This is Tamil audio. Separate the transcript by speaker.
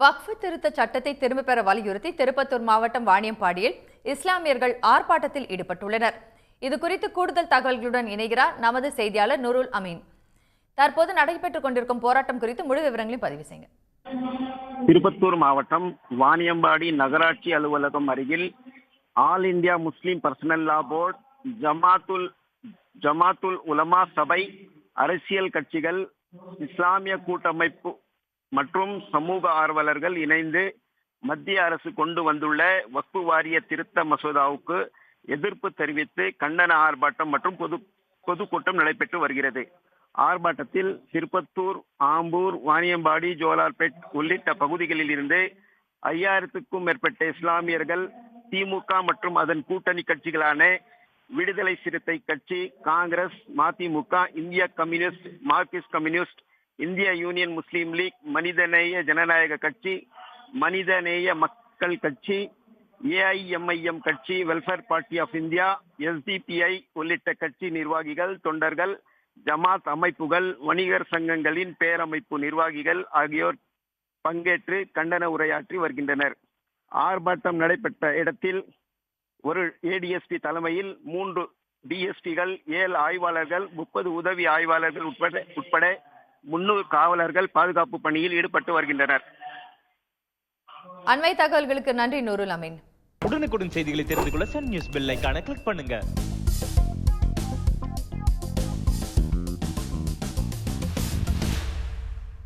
Speaker 1: வக்ஃப் திருத்த சட்டத்தை திரும்பப் பெற வலியுறுத்தி திருப்பத்தூர் மாவட்டம் வாணியம்பாடியில் இஸ்லாமியர்கள் ஆர்ப்பாட்டத்தில் ஈடுபட்டுள்ளனர். இதுகுறித்து கூடுதல் தகவல்களுடன் இணைகிறார் நமது செய்தியாளர் நூருல் அமீன். தற்போது நடைபெற்றுக் கொண்டிருக்கும் போராட்டம் குறித்து முழு விவரங்களையும் பதிவு செய்யுங்க.
Speaker 2: திருப்பத்தூர் மாவட்டம் வாணியம்பாடி நகராட்சி அலுவலகம் அருகில் all India Muslim personal law board, Jamathul Ulama Sabai, அரசியல் கட்சிகள், இஸ்லாமிய கூட்டமைப்பு மற்றும் சமூக ஆர்வலர்கள் இணைந்து மத்திய அரசு கொண்டு வந்துள்ள வக்ஃப் வாரிய திருத்த மசோதாவுக்கு எதிர்ப்பு தெரிவித்து கண்டன ஆர்ப்பாட்டம் மற்றும் பொதுக்கூட்டம் நடைபெற்று வருகிறது. ஆர்ப்பாட்டத்தில் திருப்பத்தூர், ஆம்பூர், வாணியம்பாடி, ஜோலார்பேட் உள்ளிட்ட பகுதிகளில் இருந்து 5000க்கும் மேற்பட்ட இஸ்லாமியர்கள் திமுக மற்றும் அதன் கூட்டணி கட்சிகளான விடுதலை சிறுத்தை கட்சி, காங்கிரஸ், மதிமுக, இந்திய கம்யூனிஸ்ட், மார்க்சிஸ்ட் கம்யூனிஸ்ட், இந்திய யூனியன் முஸ்லீம் லீக், மனிதநேய ஜனநாயக கட்சி, மனிதநேய மக்கள் கட்சி, ஏஐஎம்ஐஎம் கட்சி, welfare party of India, SDPI உள்ளிட்ட கட்சி நிர்வாகிகள், தொண்டர்கள், ஜமாத் அமைப்புகள், வணிகர் சங்கங்களின் பேரமைப்பு நிர்வாகிகள் ஆகியோர் பங்கேற்று கண்டன உரையாற்றி வருகின்றனர். ஆர்ப்பாட்டம் நடைபெற்ற இடத்தில் ஒரு ஏடிஎஸ்பி தலைமையில் 3 டிஎஸ்பிகள், 7 ஆய்வாளர்கள், 30 உதவி ஆய்வாளர்கள் உட்பட 300 காவலர்கள் பாதுகாப்பு பணியில் ஈடுபட்டு வருகின்றனர்.
Speaker 1: அண்மை தகவல்களுக்கு நன்றி நூருல் அமீன்.
Speaker 3: உடனுக்குடன் செய்திகளை தெரிந்து கொள்ள சன் நியூஸ் பெல் ஐகானை கிளிக் பண்ணுங்க.